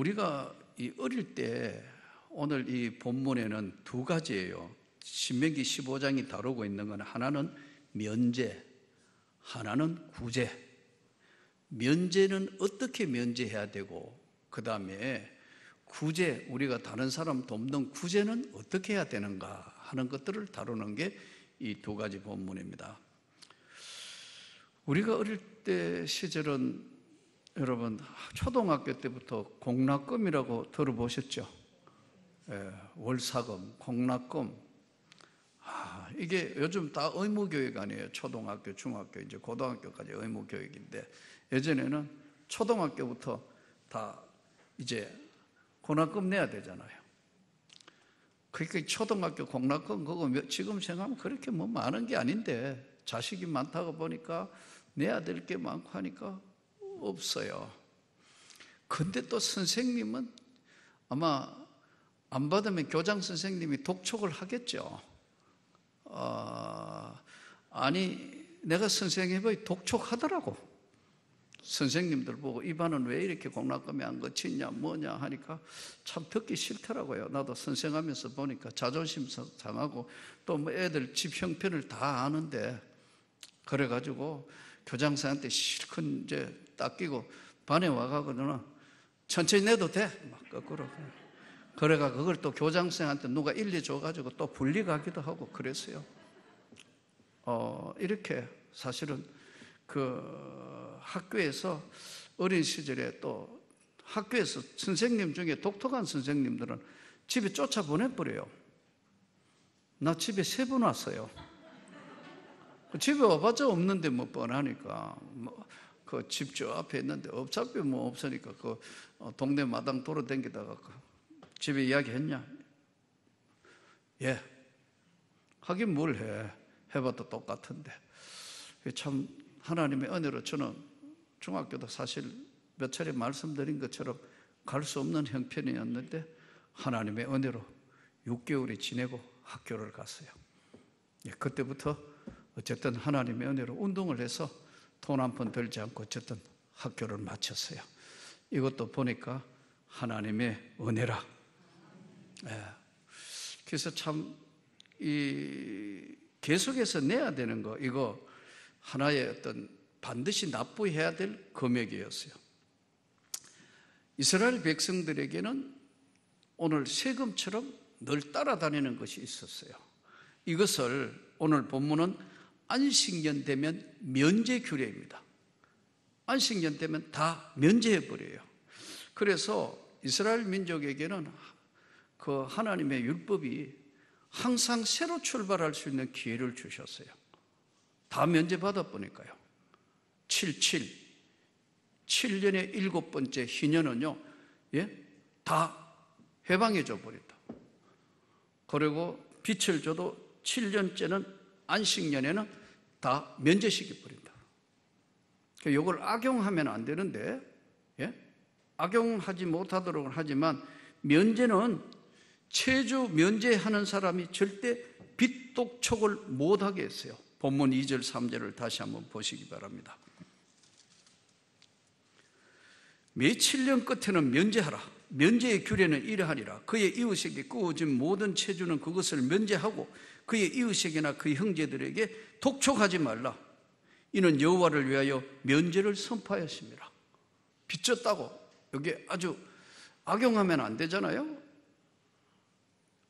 우리가 이 어릴 때 오늘 이 본문에는 두 가지예요. 신명기 15장이 다루고 있는 건 하나는 면제, 하나는 구제. 면제는 어떻게 면제해야 되고, 그 다음에 구제, 우리가 다른 사람 돕는 구제는 어떻게 해야 되는가 하는 것들을 다루는 게 이 두 가지 본문입니다. 우리가 어릴 때 시절은 여러분 초등학교 때부터 공납금이라고 들어보셨죠? 월사금, 공납금. 이게 요즘 다 의무교육 아니에요. 초등학교, 중학교, 이제 고등학교까지 의무교육인데, 예전에는 초등학교부터 다 이제 공납금 내야 되잖아요. 그러니까 초등학교 공납금 그거 지금 생각하면 그렇게 뭐 많은 게 아닌데, 자식이 많다고 보니까 내야 될 게 많고 하니까 없어요. 근데 또 선생님은 아마 안 받으면 교장 선생님이 독촉을 하겠죠. 아니 내가 선생님이 독촉하더라고. 선생님들 보고 이 반은 왜 이렇게 공납금이 안 거치냐 뭐냐 하니까 참 듣기 싫더라고요. 나도 선생하면서 보니까 자존심 상하고 또 뭐 애들 집 형편을 다 아는데, 그래가지고 교장선생한테 실컷 이제 닦이고 반에 와가거든 천천히 내도 돼 막 거꾸로. 그래가 그걸 또 교장선생한테 누가 일리 줘가지고 또 분리가기도 하고 그랬어요. 이렇게 사실은 그 학교에서 어린 시절에 또 학교에서 선생님 중에 독특한 선생님들은 집에 쫓아 보내버려요. 나 집에 3번 왔어요. 집에 와봤자 없는데 뭐 뻔하니까 그 집 저 앞에 있는데 어차피 뭐 없으니까 그 동네 마당 돌아다니다가 집에 이야기했냐? 예. 하긴 뭘 해. 해봐도 똑같은데. 참 하나님의 은혜로 저는 중학교도 사실 몇 차례 말씀드린 것처럼 갈 수 없는 형편이었는데, 하나님의 은혜로 6개월이 지내고 학교를 갔어요. 그때부터 어쨌든 하나님의 은혜로 운동을 해서 돈 한 푼 들지 않고 어쨌든 학교를 마쳤어요. 이것도 보니까 하나님의 은혜라. 그래서 참 계속해서 내야 되는 거, 이거 하나의 어떤 반드시 납부해야 될 금액이었어요. 이스라엘 백성들에게는 오늘 세금처럼 늘 따라다니는 것이 있었어요. 이것을 오늘 본문은 안식년 되면 면제 규례입니다. 안식년 되면 다 면제해버려요. 그래서 이스라엘 민족에게는 그 하나님의 율법이 항상 새로 출발할 수 있는 기회를 주셨어요. 다 면제받아 보니까요. 7년의 7번째 희년은요, 다 해방해줘 버린다. 그리고 빛을 줘도 7년째는 안식년에는 다 면제시켜 버린다. 이걸 악용하면 안 되는데, 악용하지 못하도록 하지만, 면제는 체주 면제하는 사람이 절대 빚독촉을 못하게 했어요. 본문 2절 3절을 다시 한번 보시기 바랍니다. 매 7년 끝에는 면제하라. 면제의 규례는 이러하니라. 그의 이웃에게 꾸어진 모든 체주는 그것을 면제하고 그의 이웃에게나 그의 형제들에게 독촉하지 말라. 이는 여호와를 위하여 면제를 선포하였습니다. 빚졌다고 여기 아주 악용하면 안 되잖아요.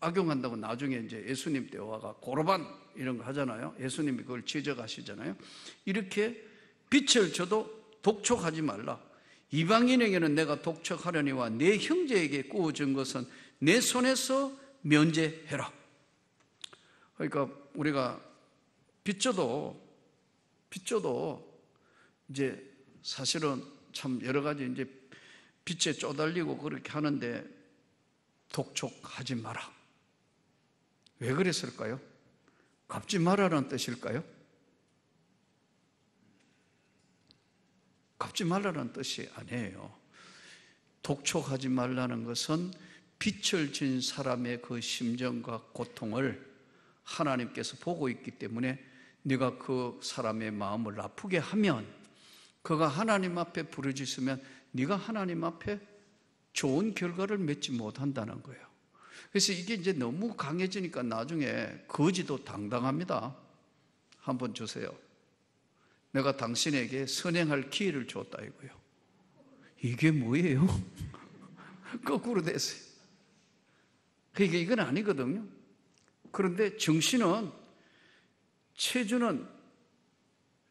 악용한다고 나중에 이제 예수님 때 와가 고로반 이런 거 하잖아요. 예수님이 그걸 지적하시잖아요. 이렇게 빚을 줘도 독촉하지 말라. 이방인에게는 내가 독촉하려니와 내 형제에게 꾸어진 것은 내 손에서 면제해라. 그러니까 우리가 빚져도 이제 사실은 참 여러 가지 이제 빚에 쪼달리고 그렇게 하는데 독촉하지 마라. 왜 그랬을까요? 갚지 말라는 뜻일까요? 갚지 말라는 뜻이 아니에요. 독촉하지 말라는 것은 빚을 진 사람의 그 심정과 고통을 하나님께서 보고 있기 때문에 네가 그 사람의 마음을 아프게 하면, 그가 하나님 앞에 부르짖으면 네가 하나님 앞에 좋은 결과를 맺지 못한다는 거예요. 그래서 이게 이제 너무 강해지니까 나중에 거지도 당당합니다. 한번 주세요. 내가 당신에게 선행할 기회를 줬다 이거예요. 이게 뭐예요? 거꾸로 됐어요. 그러니까 이건 아니거든요. 그런데 정신은, 체주는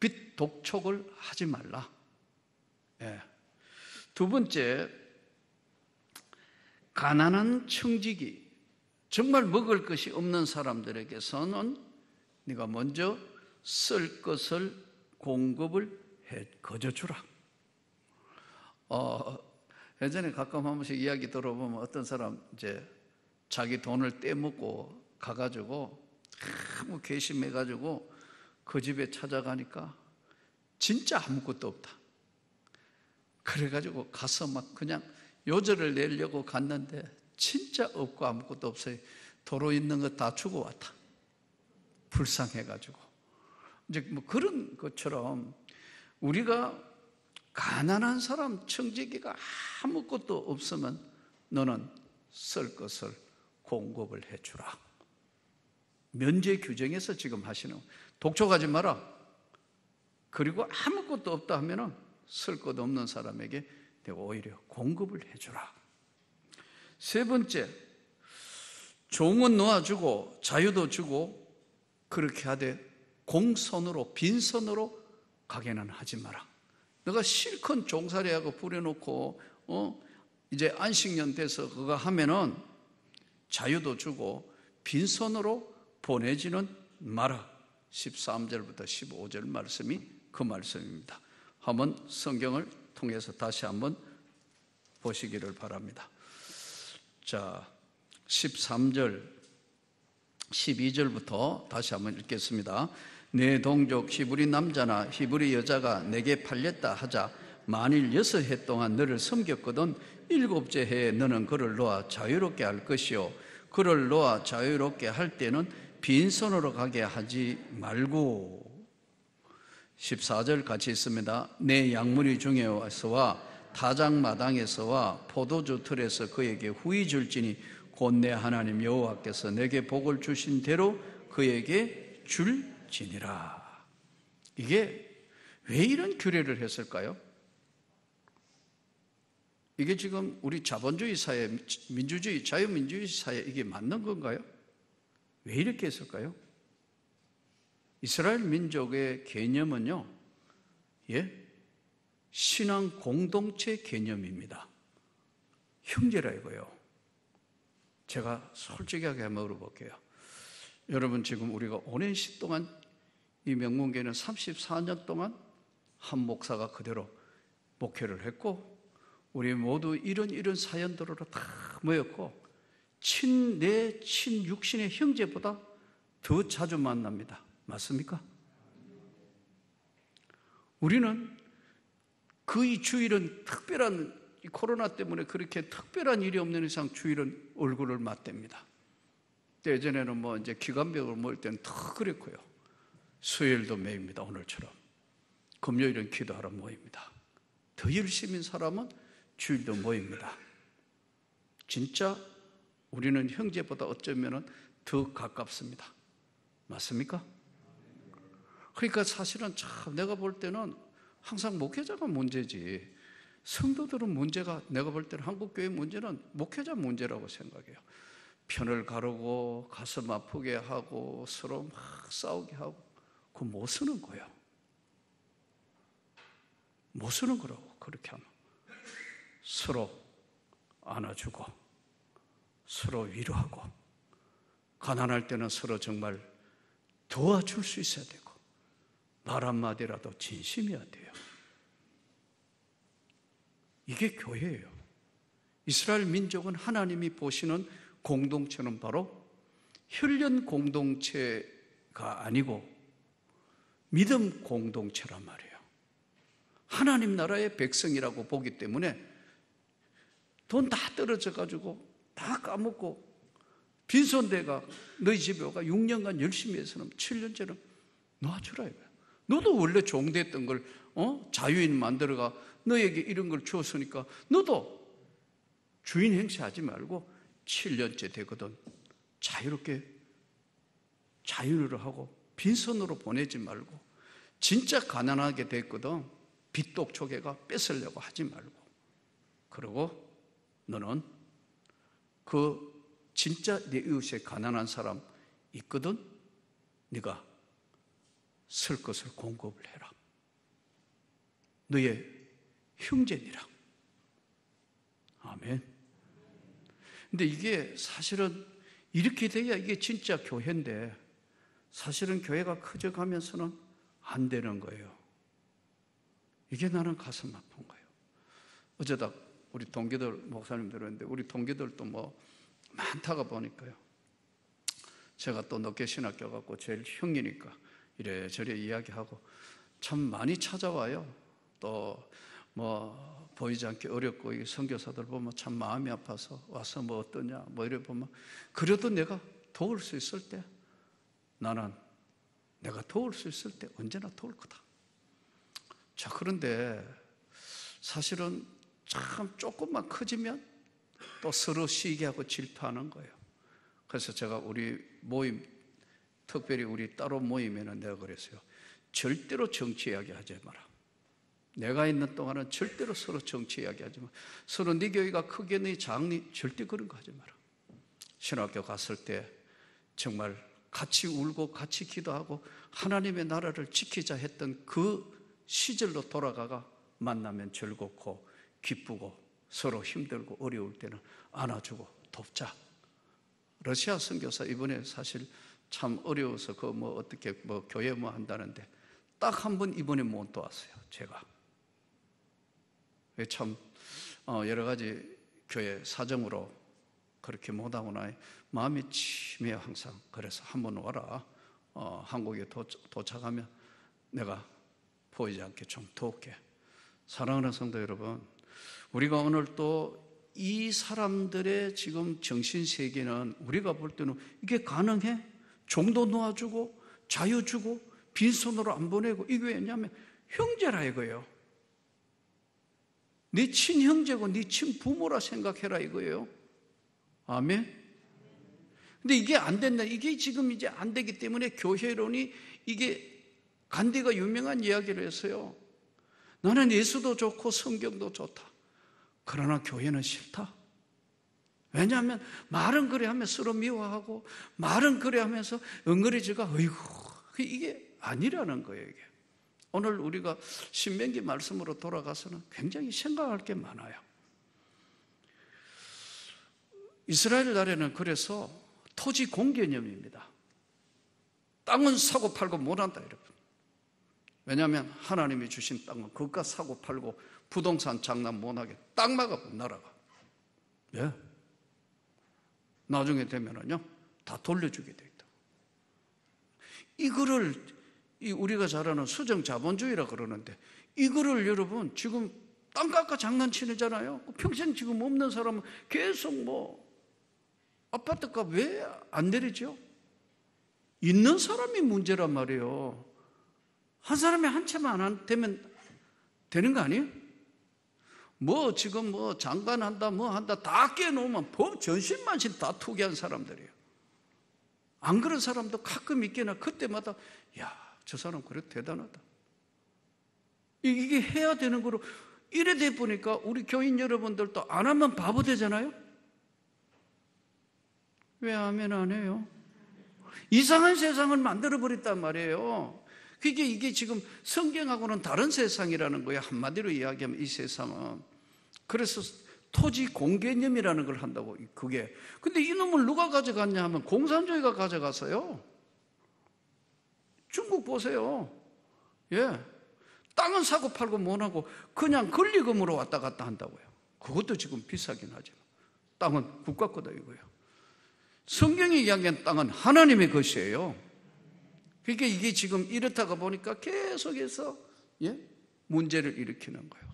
빚 독촉을 하지 말라. 예. 두 번째, 가난한 청지기, 정말 먹을 것이 없는 사람들에게서는 네가 먼저 쓸 것을 공급을 거저주라. 예전에 가끔 한 번씩 이야기 들어보면 어떤 사람 이제 자기 돈을 떼먹고 가가지고 너무 괘씸해가지고 그 집에 찾아가니까 진짜 아무것도 없다. 그래가지고 가서 막 그냥 요절을 내려고 갔는데 진짜 없고 아무것도 없어요. 도로 있는 거 다 주고 왔다. 불쌍해가지고. 이제 뭐 그런 것처럼 우리가 가난한 사람, 청지기가 아무것도 없으면 너는 쓸 것을 공급을 해주라. 면제 규정에서 지금 하시는, 독촉하지 마라. 그리고 아무것도 없다 하면은 쓸 것 없는 사람에게 내가 오히려 공급을 해주라. 세 번째, 종은 놓아주고 자유도 주고 그렇게 하되 공손으로, 빈손으로 가게는 하지 마라. 너가 실컷 종살이하고 부려놓고 이제 안식년 돼서 그거 하면은 자유도 주고 빈손으로 보내지는 마라. 13절부터 15절 말씀이 그 말씀입니다. 한번 성경을 통해서 다시 한번 보시기를 바랍니다. 자, 13절, 12절부터 다시 한번 읽겠습니다. 내 동족 히브리 남자나 히브리 여자가 내게 팔렸다 하자 만일 6해 동안 너를 섬겼거든 7째 해에 너는 그를 놓아 자유롭게 할 것이요 그를 놓아 자유롭게 할 때는 빈손으로 가게 하지 말고. 14절 같이 있습니다. 내 양무리 중에서와 타작마당에서와 포도주 틀에서 그에게 후히 줄지니 곧 내 하나님 여호와께서 내게 복을 주신 대로 그에게 줄지니라. 이게 왜 이런 규례를 했을까요? 이게 지금 우리 자본주의 사회, 민주주의, 자유민주주의 사회 이게 맞는 건가요? 왜 이렇게 했을까요? 이스라엘 민족의 개념은요, 신앙 공동체 개념입니다. 형제라 이거예요. 제가 솔직하게 물어볼게요. 여러분, 지금 우리가 오랜 시 동안 이 명문교회는 34년 동안 한 목사가 그대로 목회를 했고, 우리 모두 이런 사연들로 다 모였고, 내 친육신의 형제보다 더 자주 만납니다. 맞습니까? 우리는 거의 주일은 특별한, 코로나 때문에 그렇게 특별한 일이 없는 이상 주일은 얼굴을 맞댑니다. 예전에는 뭐 이제 기간별로 모일 때는 더 그랬고요. 수요일도 모입니다. 오늘처럼. 금요일은 기도하러 모입니다. 더 열심인 사람은 주일도 모입니다. 진짜 우리는 형제보다 어쩌면 더 가깝습니다. 맞습니까? 그러니까 사실은 참 내가 볼 때는 항상 목회자가 문제지, 성도들은 문제가, 내가 볼 때는 한국교회 문제는 목회자 문제라고 생각해요. 편을 가르고 가슴 아프게 하고 서로 막 싸우게 하고, 그거 못 쓰는 거예요. 못 쓰는 거라고. 그렇게 하면 서로 안아주고 서로 위로하고, 가난할 때는 서로 정말 도와줄 수 있어야 되고, 말 한마디라도 진심이어야 돼요. 이게 교회예요. 이스라엘 민족은 하나님이 보시는 공동체는 바로 혈연 공동체가 아니고 믿음 공동체란 말이에요. 하나님 나라의 백성이라고 보기 때문에 돈 다 떨어져가지고 다 까먹고 빈손대가 너희 집에 오가 6년간 열심히 해서는 7년째는 놔주라 이거야. 너도 원래 종됐던 걸 자유인 만들어가 너에게 이런 걸 주었으니까 너도 주인 행세하지 말고 7년째 되거든 자유롭게 자유를 하고 빈손으로 보내지 말고 진짜 가난하게 됐거든 빚독촉애가 뺏으려고 하지 말고 그리고 너는 그 진짜 내 이웃에 가난한 사람 있거든 네가 쓸 것을 공급을 해라. 너의 형제니라. 아멘. 근데 이게 사실은 이렇게 돼야 이게 진짜 교회인데 사실은 교회가 커져가면서는 안 되는 거예요. 이게 나는 가슴 아픈 거예요. 어제다 우리 동기들 목사님들 했는데 우리 동기들도 뭐 많다가 보니까요. 제가 또 늦게 신학 껴갖고 제일 형이니까 이래저래 이야기하고 참 많이 찾아와요. 또 뭐 보이지 않게 어렵고 이 선교사들 보면 참 마음이 아파서 와서 뭐 어떠냐 뭐 이래 보면 그래도 내가 도울 수 있을 때 나는 내가 도울 수 있을 때 언제나 도울 거다. 자, 그런데 사실은 참 조금만 커지면 또 서로 시기하고 질투하는 거예요. 그래서 제가 우리 모임, 특별히 우리 따로 모임에는 내가 그랬어요. 절대로 정치 이야기 하지 마라. 내가 있는 동안은 절대로 서로 정치 이야기 하지 마라. 서로 네 교회가 크겠니 작니 절대 그런 거 하지 마라. 신학교 갔을 때 정말 같이 울고 같이 기도하고 하나님의 나라를 지키자 했던 그 시절로 돌아가가 만나면 즐겁고 기쁘고 서로 힘들고 어려울 때는 안아주고 돕자. 러시아 선교사 이번에 사실 참 어려워서 그 뭐 어떻게 뭐 교회 뭐 한다는데 딱 한 번 이번에 못 도왔어요. 제가 참 여러 가지 교회 사정으로 그렇게 못하고 나니 마음이 침해요 항상. 그래서 한번 와라. 한국에 도착하면 내가 보이지 않게 좀 도울게. 사랑하는 성도 여러분, 우리가 오늘 또 이 사람들의 지금 정신세계는 우리가 볼 때는 이게 가능해? 종도 놓아주고 자유 주고 빈손으로 안 보내고 이게 왜냐하면 형제라 이거예요. 네 친형제고 네 친부모라 생각해라 이거예요. 아멘. 근데 이게 안 된다. 이게 지금 이제 안 되기 때문에 교회론이 이게 간디가 유명한 이야기를 했어요. 나는 예수도 좋고 성경도 좋다. 그러나 교회는 싫다. 왜냐하면 말은 그래 하면 서로 미워하고 말은 그래 하면서 엉거리지가 어이구 이게 아니라는 거예요. 이게. 오늘 우리가 신명기 말씀으로 돌아가서는 굉장히 생각할 게 많아요. 이스라엘 나라는 그래서 토지 공개념입니다. 땅은 사고 팔고 못한다 여러분. 왜냐하면 하나님이 주신 땅은 그것과 사고 팔고 부동산 장난 못하게 딱 막아본 나라가. 예. 나중에 되면은요 다 돌려주게 돼 있다. 이거를 우리가 잘 아는 수정 자본주의라 그러는데 이거를 여러분 지금 땅 깎아 장난치잖아요. 평생 지금 없는 사람은 계속 뭐 아파트값 왜 안 내리죠? 있는 사람이 문제란 말이에요. 한 사람이 한 채만 안 되면 되는 거 아니에요? 뭐 지금 뭐 장관한다 뭐 한다 다 깨놓으면 법 전신만신 다 투기한 사람들이에요. 안 그런 사람도 가끔 있겠나 그때마다 야 저 사람 그래도 대단하다. 이게 해야 되는 거로 이래 돼 보니까 우리 교인 여러분들도 안 하면 바보 되잖아요. 왜 하면 안 해요? 이상한 세상을 만들어 버렸단 말이에요. 이게 지금 성경하고는 다른 세상이라는 거예요. 한마디로 이야기하면 이 세상은. 그래서 토지 공개념이라는 걸 한다고 그게. 근데 이놈을 누가 가져갔냐 하면 공산주의가 가져가서요. 중국 보세요. 예. 땅은 사고 팔고 못하고 그냥 권리금으로 왔다 갔다 한다고요. 그것도 지금 비싸긴 하지만 땅은 국가 거다 이거예요. 성경이 이야기한 땅은 하나님의 것이에요. 그러니까 이게 지금 이렇다가 보니까 계속해서 문제를 일으키는 거예요.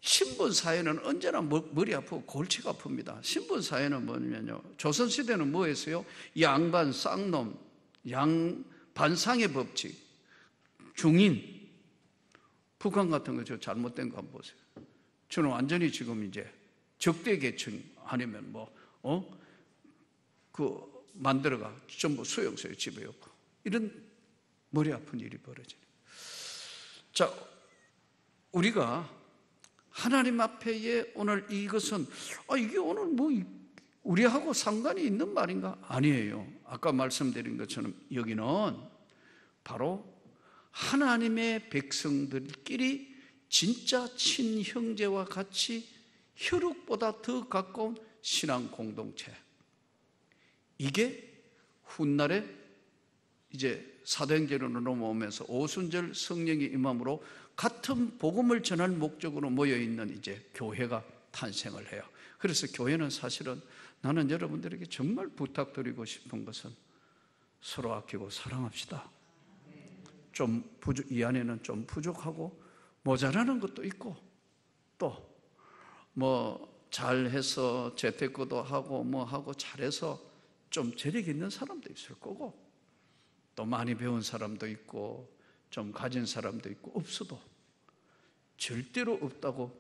신분사회는 언제나 머리 아프고 골치가 아픕니다. 신분사회는 뭐냐면요. 조선시대는 뭐였어요? 양반, 쌍놈, 반상의 법칙, 중인. 북한 같은 거 저 잘못된 거 한번 보세요. 저는 완전히 지금 이제 적대 계층 아니면 만들어가 전부 수용소에 집어넣고 이런 머리 아픈 일이 벌어지네. 자, 우리가 하나님 앞에 오늘 이것은 이게 오늘 우리하고 상관이 있는 말인가? 아니에요. 아까 말씀드린 것처럼 여기는 바로 하나님의 백성들끼리 진짜 친형제와 같이 혈육보다 더 가까운 신앙 공동체. 이게 훗날에 이제 사도행전으로 넘어오면서 오순절 성령이 임함으로 같은 복음을 전할 목적으로 모여있는 이제 교회가 탄생을 해요. 그래서 교회는 사실은 나는 여러분들에게 정말 부탁드리고 싶은 것은 서로 아끼고 사랑합시다. 이 안에는 좀 부족하고 모자라는 것도 있고 또 잘해서 재테크도 하고 하고 잘해서 좀 재력 있는 사람도 있을 거고 또 많이 배운 사람도 있고 좀 가진 사람도 있고 없어도 절대로 없다고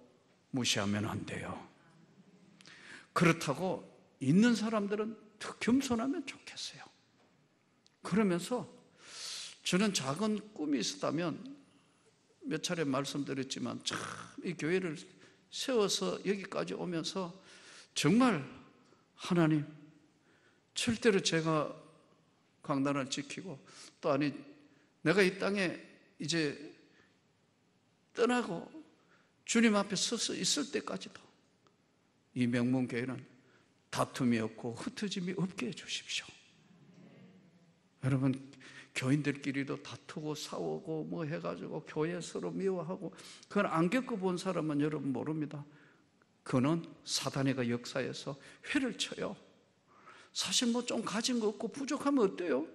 무시하면 안 돼요. 그렇다고 있는 사람들은 더 겸손하면 좋겠어요. 그러면서 저는 작은 꿈이 있었다면 몇 차례 말씀드렸지만 참 이 교회를 세워서 여기까지 오면서 정말 하나님 절대로 제가 강단을 지키고 또 내가 이 땅에 이제 떠나고 주님 앞에 서서 있을 때까지도 이 명문교회는 다툼이 없고 흩어짐이 없게 해주십시오. 여러분 교인들끼리도 다투고 싸우고 해가지고 교회 서로 미워하고 그건 안 겪어본 사람은 여러분 모릅니다. 그는 사단의 역사에서 회를 쳐요. 사실 좀 가진 거 없고 부족하면 어때요?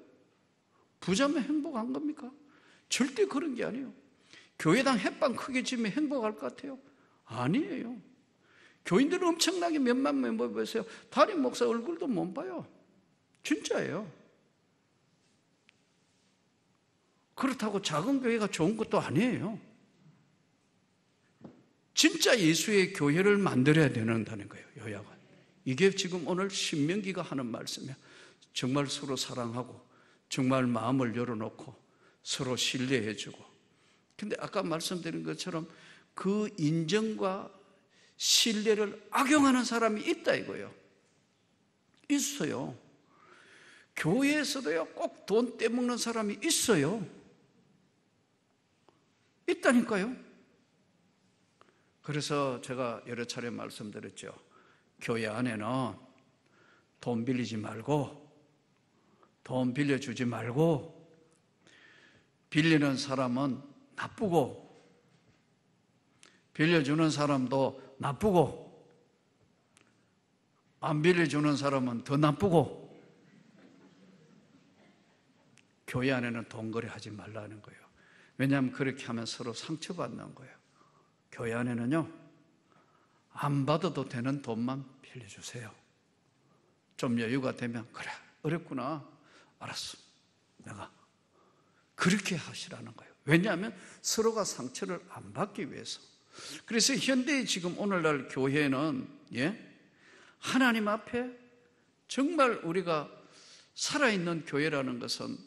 부자면 행복한 겁니까? 절대 그런 게 아니에요. 교회당 햇반 크게 지면 행복할 것 같아요? 아니에요. 교인들은 엄청나게 몇만 멤버 보세요. 담임 목사 얼굴도 못 봐요. 진짜예요. 그렇다고 작은 교회가 좋은 것도 아니에요. 진짜 예수의 교회를 만들어야 된다는 거예요. 요약은. 이게 지금 오늘 신명기가 하는 말씀이에요. 정말 서로 사랑하고 정말 마음을 열어놓고 서로 신뢰해주고. 근데 아까 말씀드린 것처럼 그 인정과 신뢰를 악용하는 사람이 있다 이거예요. 있어요. 교회에서도요 꼭 돈 떼먹는 사람이 있어요. 있다니까요. 그래서 제가 여러 차례 말씀드렸죠. 교회 안에는 돈 빌리지 말고 돈 빌려주지 말고 빌리는 사람은 나쁘고 빌려주는 사람도 나쁘고 안 빌려주는 사람은 더 나쁘고 교회 안에는 돈 거래하지 말라는 거예요. 왜냐하면 그렇게 하면 서로 상처받는 거예요. 교회 안에는요 안 받아도 되는 돈만 빌려주세요. 좀 여유가 되면 그래 어렵구나 알았어 내가 그렇게 하시라는 거예요. 왜냐하면 서로가 상처를 안 받기 위해서. 그래서 현대의 지금 오늘날 교회는 하나님 앞에 정말 우리가 살아있는 교회라는 것은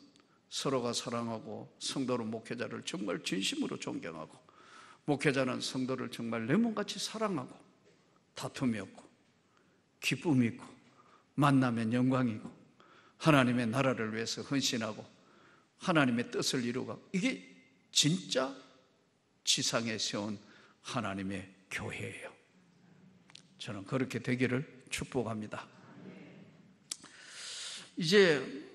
서로가 사랑하고 성도로 목회자를 정말 진심으로 존경하고 목회자는 성도를 정말 내 몸같이 사랑하고 다툼이 없고 기쁨이 있고 만나면 영광이고 하나님의 나라를 위해서 헌신하고 하나님의 뜻을 이루고 이게 진짜 지상에 세운 하나님의 교회예요. 저는 그렇게 되기를 축복합니다. 이제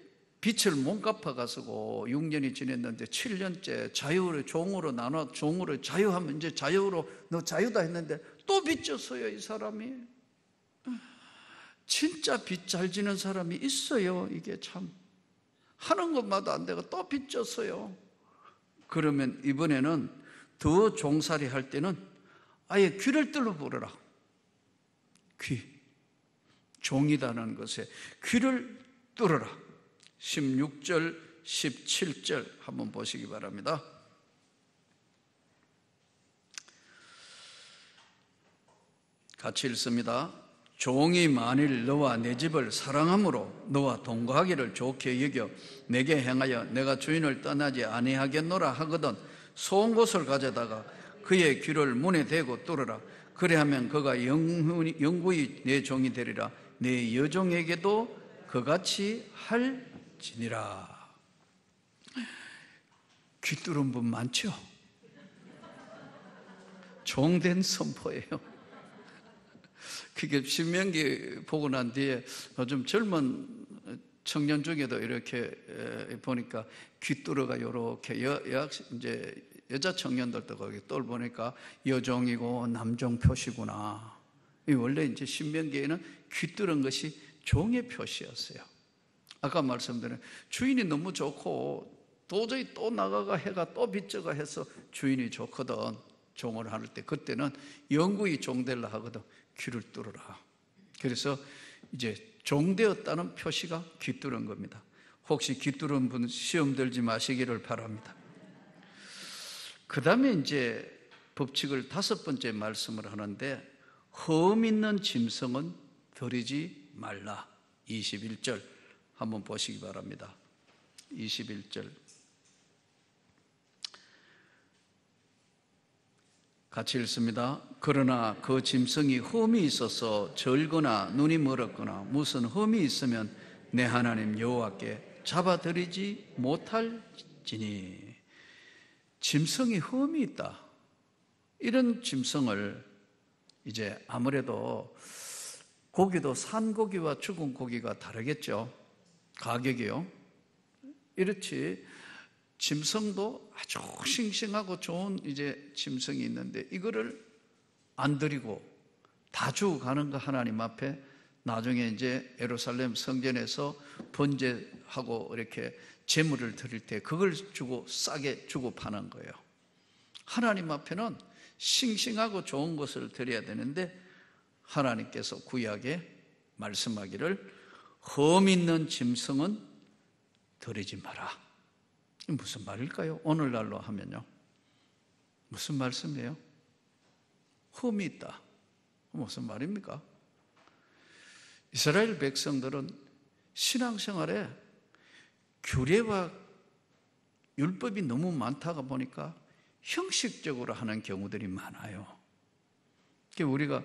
빛을 못 갚아가지고 6년이 지냈는데 7년째 자유로 종으로 나눠 종으로 자유하면 이제 자유로 너 자유다 했는데 또 빚졌어요. 이 사람이 진짜 빚 잘 지는 사람이 있어요. 이게 참 하는 것마다 안 되고 또 빚졌어요. 그러면 이번에는 더 종살이 할 때는 아예 귀를 뚫어 보려라. 귀 종이다는 것에 귀를 뚫어라. 16절, 17절 한번 보시기 바랍니다. 같이 읽습니다. 종이 만일 너와 내 집을 사랑함으로 너와 동거하기를 좋게 여겨 내게 행하여 내가 주인을 떠나지 아니하겠노라 하거든 소은 곳을 가져다가 그의 귀를 문에 대고 뚫으라. 그리하면 그가 영구히 내 종이 되리라. 내 여종에게도 그같이 할지니라. 귀 뚫은 분 많죠? 종된 선포예요. 그게 신명기 보고 난 뒤에 요즘 젊은 청년 중에도 이렇게 보니까 귀뚜러가 이렇게 이제 여자 청년들도 거기 똘 보니까 여종이고 남종 표시구나. 원래 이제 신명기에는 귀뚜른 것이 종의 표시였어요. 아까 말씀드린 주인이 너무 좋고 도저히 또 나가가 해가 또 빚져가 해서 주인이 좋거든. 종을 할 때 그때는 영구히 종되려 하거든. 귀를 뚫어라. 그래서 이제 종되었다는 표시가 귀 뚫은 겁니다. 혹시 귀 뚫은 분 시험 들지 마시기를 바랍니다. 그 다음에 이제 법칙을 5번째 말씀을 하는데 흠 있는 짐승은 들이지 말라. 21절 한번 보시기 바랍니다. 21절 같이 읽습니다. 그러나 그 짐승이 흠이 있어서 절거나 눈이 멀었거나 무슨 흠이 있으면 내 하나님 여호와께 잡아들이지 못할지니. 짐승이 흠이 있다. 이런 짐승을 이제 아무래도 고기도 산 고기와 죽은 고기가 다르겠죠. 가격이요. 이렇지 짐승도 아주 싱싱하고 좋은 이제 짐승이 있는데 이거를 안 드리고 다 주고 가는 거 하나님 앞에 나중에 이제 예루살렘 성전에서 번제하고 이렇게 제물을 드릴 때 그걸 주고 싸게 주고 파는 거예요. 하나님 앞에는 싱싱하고 좋은 것을 드려야 되는데 하나님께서 구약에 말씀하기를 흠 있는 짐승은 드리지 마라. 무슨 말일까요? 오늘날로 하면요. 무슨 말씀이에요? 흠이 있다. 무슨 말입니까? 이스라엘 백성들은 신앙생활에 규례와 율법이 너무 많다가 보니까 형식적으로 하는 경우들이 많아요. 우리가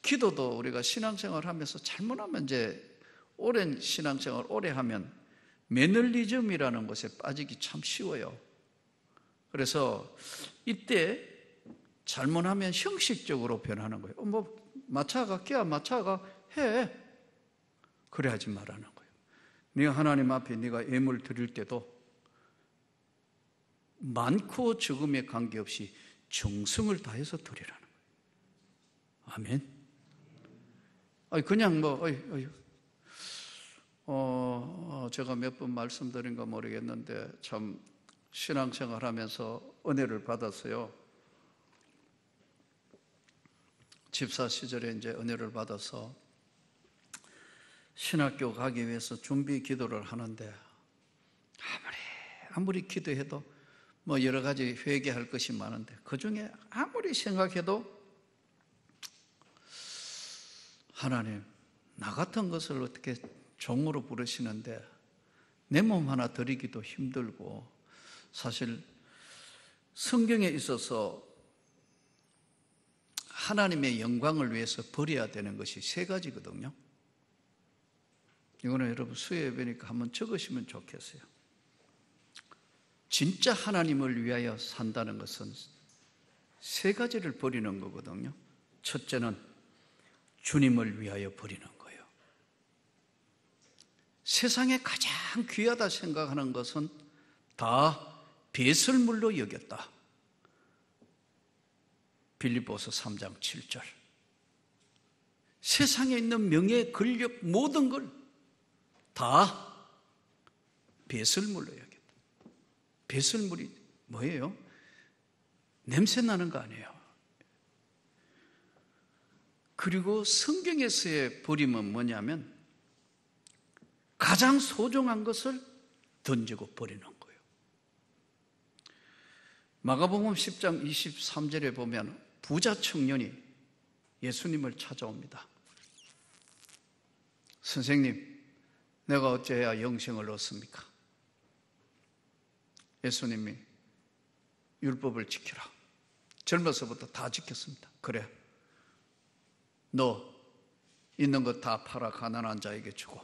기도도 우리가 신앙생활 하면서 잘못하면 이제 오랜 신앙생활 오래 하면 매너리즘이라는 것에 빠지기 참 쉬워요. 그래서 이때 잘못하면 형식적으로 변하는 거예요. 뭐 마차가 끼야 마차가 해. 그래 하지 말라는 거예요. 네가 하나님 앞에 네가 예물 드릴 때도 많고 적음에 관계없이 정성을 다해서 드리라는 거예요. 아멘. 그냥 제가 몇 번 말씀드린가 모르겠는데 참 신앙생활 하면서 은혜를 받았어요. 집사 시절에 이제 은혜를 받아서 신학교 가기 위해서 준비 기도를 하는데 아무리 기도해도 뭐 여러 가지 회개할 것이 많은데 그 중에 아무리 생각해도 하나님 나 같은 것을 어떻게 종으로 부르시는데 내 몸 하나 드리기도 힘들고 사실 성경에 있어서 하나님의 영광을 위해서 버려야 되는 것이 3가지거든요. 이거는 여러분 수요 예배니까 한번 적으시면 좋겠어요. 진짜 하나님을 위하여 산다는 것은 3가지를 버리는 거거든요. 첫째는 주님을 위하여 버리는 거예요. 세상에 가장 귀하다 생각하는 것은 다 배설물로 여겼다. 빌립보서 3장 7절. 세상에 있는 명예, 권력 모든 걸 다 배설물로 여겼다. 배설물이 뭐예요? 냄새 나는 거 아니에요. 그리고 성경에서의 버림은 뭐냐면 가장 소중한 것을 던지고 버리는 거예요. 마가복음 10장 23절에 보면 부자 청년이 예수님을 찾아옵니다. 선생님, 내가 어찌해야 영생을 얻습니까? 예수님이 율법을 지키라. 젊어서부터 다 지켰습니다. 그래, 너 있는 것 다 팔아 가난한 자에게 주고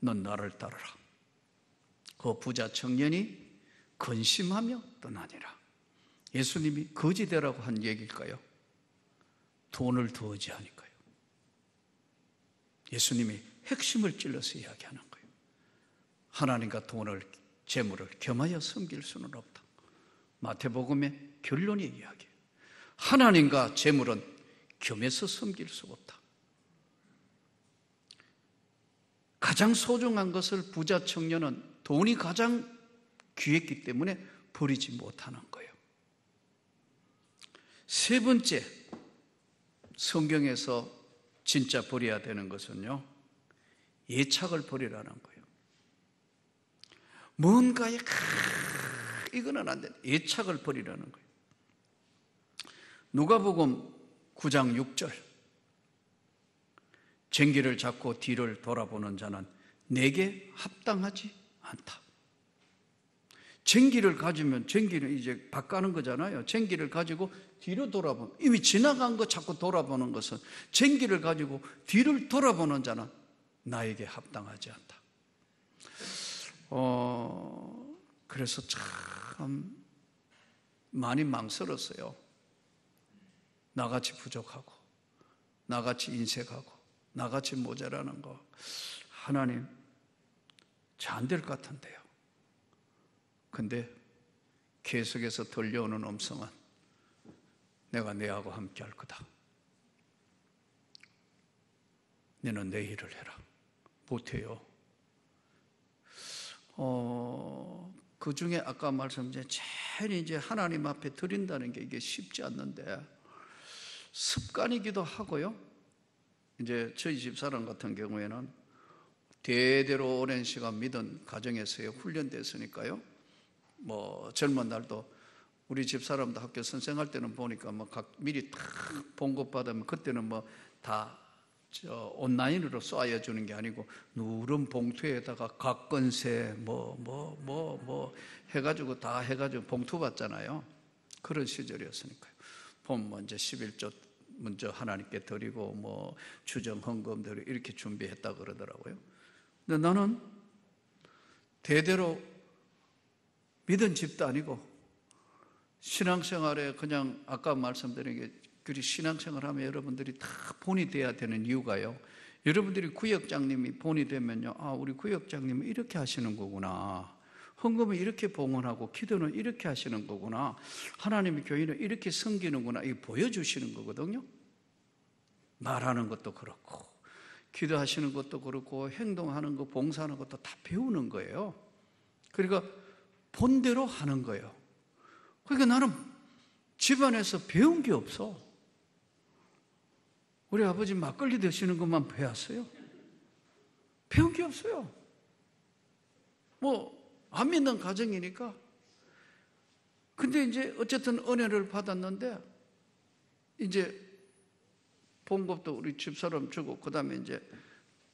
넌 나를 따르라. 그 부자 청년이 근심하며 떠나니라. 예수님이 거지되라고 한 얘기일까요? 돈을 더 의지하니까요. 예수님이 핵심을 찔러서 이야기하는 거예요. 하나님과 돈을, 재물을 겸하여 섬길 수는 없다. 마태복음의 결론이 이야기해요. 하나님과 재물은 겸해서 섬길 수 없다. 가장 소중한 것을 부자 청년은 돈이 가장 귀했기 때문에 버리지 못하는 거예요. 세 번째, 성경에서 진짜 버려야 되는 것은요, 예착을 버리라는 거예요. 뭔가에 이거는 안 돼. 예착을 버리라는 거예요. 누가복음 9장 6절. 쟁기를 잡고 뒤를 돌아보는 자는 내게 합당하지 않다. 쟁기를 가지면 쟁기는 이제 바꾸는 거잖아요. 쟁기를 가지고 뒤로 돌아보면, 이미 지나간 거 자꾸 돌아보는 것은, 쟁기를 가지고 뒤를 돌아보는 자는 나에게 합당하지 않다. 그래서 참 많이 망설였어요. 나같이 부족하고, 나같이 인색하고, 나같이 모자라는 거, 하나님 잘 안 될 것 같은데요. 근데 계속해서 들려오는 음성은 내가 네하고 함께 할 거다. 너는 내 일을 해라. 못해요. 그 중에 아까 말씀드린 제일 이제 하나님 앞에 드린다는 게 이게 쉽지 않는데, 습관이기도 하고요. 이제 저희 집사람 같은 경우에는 대대로 오랜 시간 믿은 가정에서의 훈련됐으니까요. 뭐 젊은 날도 우리 집사람도 학교 선생할 때는 보니까 뭐 각 미리 딱 봉급 받으면, 그때는 뭐 다 온라인으로 쏴여주는 게 아니고 누런 봉투에다가 각건세 뭐 해가지고 다 해가지고 봉투 받잖아요. 그런 시절이었으니까요. 보면 먼저 11조 먼저 하나님께 드리고 뭐 주정 헌금 드리고 이렇게 준비했다 그러더라고요. 근데 나는 대대로 믿은 집도 아니고 신앙생활에 그냥 아까 말씀드린 게, 그리 신앙생활하면 여러분들이 다 본이 돼야 되는 이유가요, 여러분들이 구역장님이 본이 되면요, 아, 우리 구역장님은 이렇게 하시는 거구나, 헌금은 이렇게 봉헌하고 기도는 이렇게 하시는 거구나, 하나님의 교회는 이렇게 섬기는구나, 이거 보여주시는 거거든요. 말하는 것도 그렇고 기도하시는 것도 그렇고 행동하는 거, 봉사하는 것도 다 배우는 거예요. 그러니까 본대로 하는 거예요. 그러니까 나는 집안에서 배운 게 없어. 우리 아버지 막걸리 드시는 것만 배웠어요. 배운 게 없어요. 뭐 안 믿는 가정이니까. 근데 이제 어쨌든 은혜를 받았는데, 이제 봉급도 우리 집사람 주고, 그 다음에 이제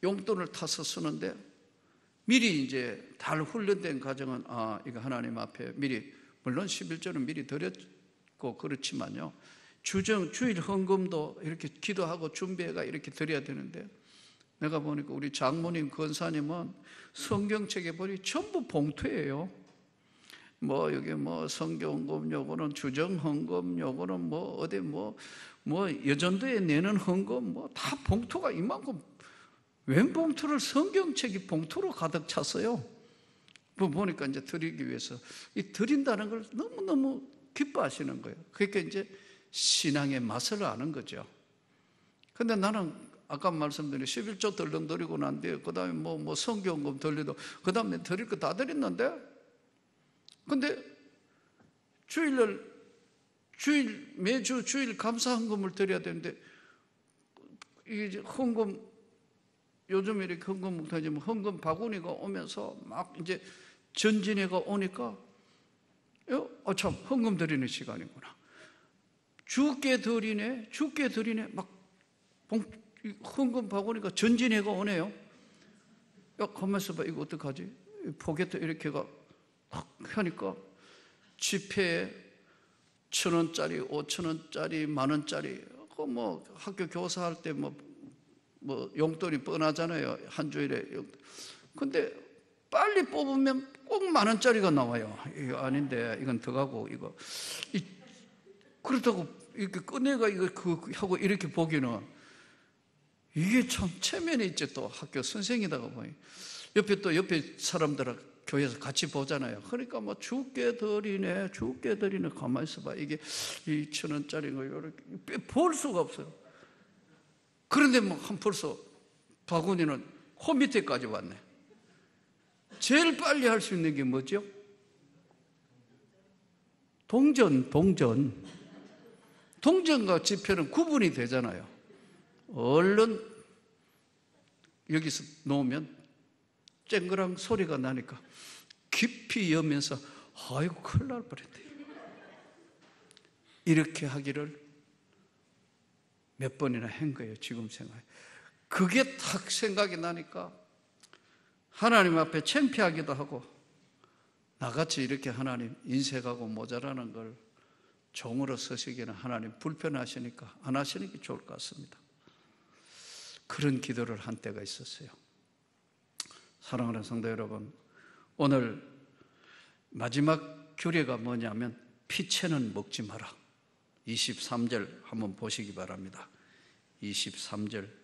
용돈을 타서 쓰는데, 미리 이제 달 훈련된 가정은, 아, 이거 하나님 앞에 미리, 물론 11조는 미리 드렸고 그렇지만요, 주정, 주일 헌금도 이렇게 기도하고 준비해가 이렇게 드려야 되는데, 내가 보니까 우리 장모님, 권사님은 성경책에 보니 전부 봉투예요. 뭐 여기 뭐 성경헌금, 요거는 주정헌금, 요거는 뭐 어디 뭐 여전도에 내는 헌금, 뭐 다 봉투가 이만큼, 웬 봉투를 성경책이 봉투로 가득 찼어요. 보니까 이제 드리기 위해서 이 드린다는 걸 너무너무 기뻐하시는 거예요. 그러니까 이제 신앙의 맛을 아는 거죠. 근데 나는 아까 말씀드린 11조 덜렁 드리고 난 뒤에 그 다음에 뭐 성경헌금 드리도, 그 다음에 드릴 거 다 드렸는데, 근데 매주 주일 감사헌금을 드려야 되는데, 이게 헌금, 요즘 이렇게 헌금 묵타지면 헌금 바구니가 오면서 막 이제 전진회가 오니까, 참 헌금 드리는 시간이구나, 주께 드리네 막 헌금 바구니가 전진해가 오네요. 야, 가만있어 봐. 이거 어떡하지? 포개트 이렇게가 탁 하니까 지폐에 1,000원짜리, 5,000원짜리, 10,000원짜리, 뭐 학교 교사할 때 뭐 용돈이 뻔하잖아요. 한 주일에. 근데 빨리 뽑으면 꼭 10,000원짜리가 나와요. 이거 아닌데, 이건 더 가고, 이거. 그렇다고 이렇게 꺼내가 이거 하고 이렇게 보기는 이게 참 체면이 있지. 또 학교 선생이다가 보니 옆에 사람들하고 교회에서 같이 보잖아요. 그러니까 뭐 죽게 드리네 가만히 있어봐. 이게 2,000원짜리 거 이렇게 볼 수가 없어요. 그런데 뭐 벌써 바구니는 코 밑에까지 왔네. 제일 빨리 할 수 있는 게 뭐죠? 동전과 지폐는 구분이 되잖아요. 얼른 여기서 놓으면 쨍그랑 소리가 나니까 깊이 여면서 아이고 큰일 날 뻔했대. 이렇게 하기를 몇 번이나 한 거예요. 지금 생각해. 그게 딱 생각이 나니까 하나님 앞에 창피하기도 하고, 나같이 이렇게 하나님 인색하고 모자라는 걸 종으로 서시기는 하나님 불편하시니까 안 하시는 게 좋을 것 같습니다. 그런 기도를 한 때가 있었어요. 사랑하는 성도 여러분, 오늘 마지막 규례가 뭐냐면 피채는 먹지 마라. 23절 한번 보시기 바랍니다. 23절.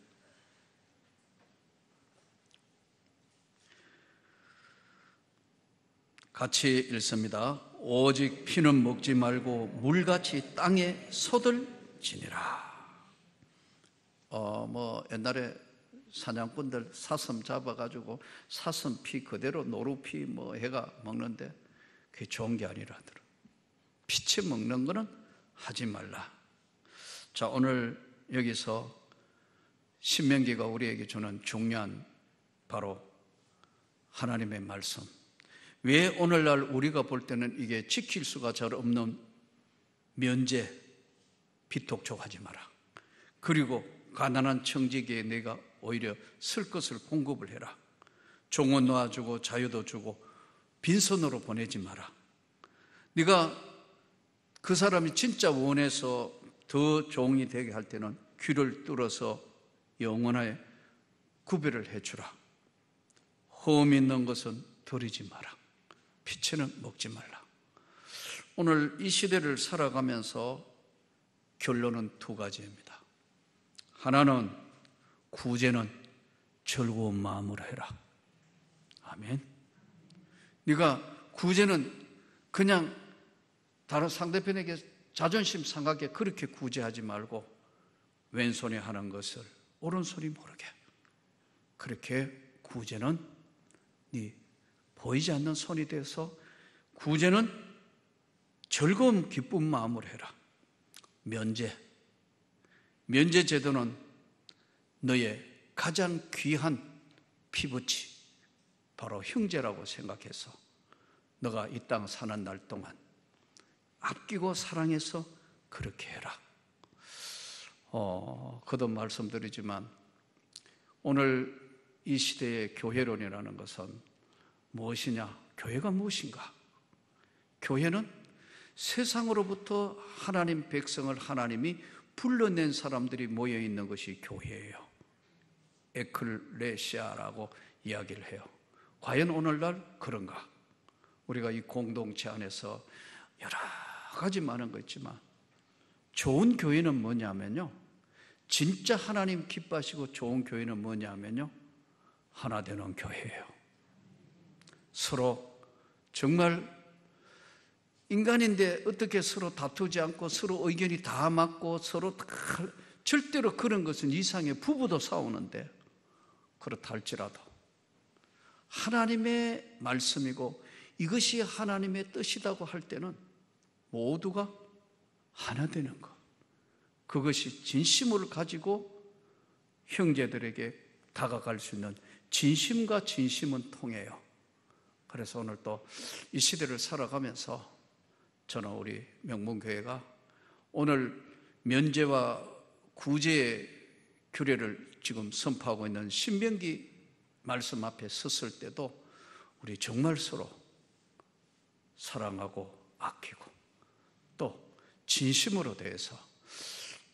같이 읽습니다. 오직 피는 먹지 말고 물같이 땅에 쏟을지니라. 옛날에 사냥꾼들 사슴 잡아가지고 사슴 피 그대로 노루피 해가 먹는데 그게 좋은 게 아니라더라. 피채 먹는 거는 하지 말라. 자, 오늘 여기서 신명기가 우리에게 주는 중요한 바로 하나님의 말씀. 왜 오늘날 우리가 볼 때는 이게 지킬 수가 잘 없는 면제, 비톡촉하지 마라. 그리고 가난한 청지기에 내가 오히려 쓸 것을 공급을 해라. 종은 놓아주고 자유도 주고 빈손으로 보내지 마라. 네가 그 사람이 진짜 원해서 더 종이 되게 할 때는 귀를 뚫어서 영원하게 구별을 해주라. 흠 있는 것은 드리지 마라. 피채는 먹지 말라. 오늘 이 시대를 살아가면서 결론은 두 가지입니다. 하나는 구제는 즐거운 마음으로 해라. 아멘. 네가 구제는 그냥 다른 상대편에게 자존심 상하게 그렇게 구제하지 말고 왼손이 하는 것을 오른손이 모르게 그렇게 구제는 네 보이지 않는 손이 돼서 구제는 즐거움 기쁜 마음으로 해라. 면제 제도는 너의 가장 귀한 피부치 바로 형제라고 생각해서 너가 이 땅 사는 날 동안 아끼고 사랑해서 그렇게 해라. 거듭 말씀드리지만 오늘 이 시대의 교회론이라는 것은 무엇이냐? 교회가 무엇인가? 교회는 세상으로부터 하나님 백성을 하나님이 불러낸 사람들이 모여있는 것이 교회예요. 에클레시아라고 이야기를 해요. 과연 오늘날 그런가? 우리가 이 공동체 안에서 여러 가지 많은 거 있지만 좋은 교회는 뭐냐면요, 진짜 하나님 기뻐하시고 좋은 교회는 뭐냐면요, 하나 되는 교회예요. 서로 정말 인간인데 어떻게 서로 다투지 않고 서로 의견이 다 맞고 서로 절대로 그런 것은 이상해. 부부도 싸우는데 그렇다 할지라도 하나님의 말씀이고 이것이 하나님의 뜻이라고 할 때는 모두가 하나 되는 것, 그것이 진심을 가지고 형제들에게 다가갈 수 있는 진심과 진심은 통해요. 그래서 오늘 또 이 시대를 살아가면서 저는 우리 명문교회가 오늘 면제와 구제의 규례를 지금 선포하고 있는 신명기 말씀 앞에 섰을 때도 우리 정말 서로 사랑하고 아끼고 또 진심으로 대해서,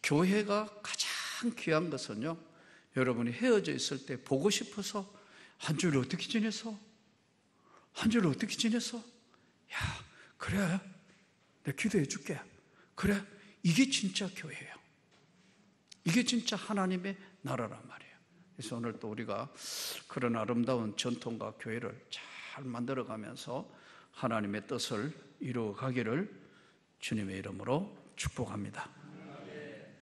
교회가 가장 귀한 것은요, 여러분이 헤어져 있을 때 보고 싶어서 한 주일 어떻게 지냈어? 한 주일 어떻게 지냈어? 야, 그래, 내가 기도해 줄게. 그래, 이게 진짜 교회예요. 이게 진짜 하나님의 나라란 말이에요. 그래서 오늘 또 우리가 그런 아름다운 전통과 교회를 잘 만들어가면서 하나님의 뜻을 이루어가기를 주님의 이름으로 축복합니다.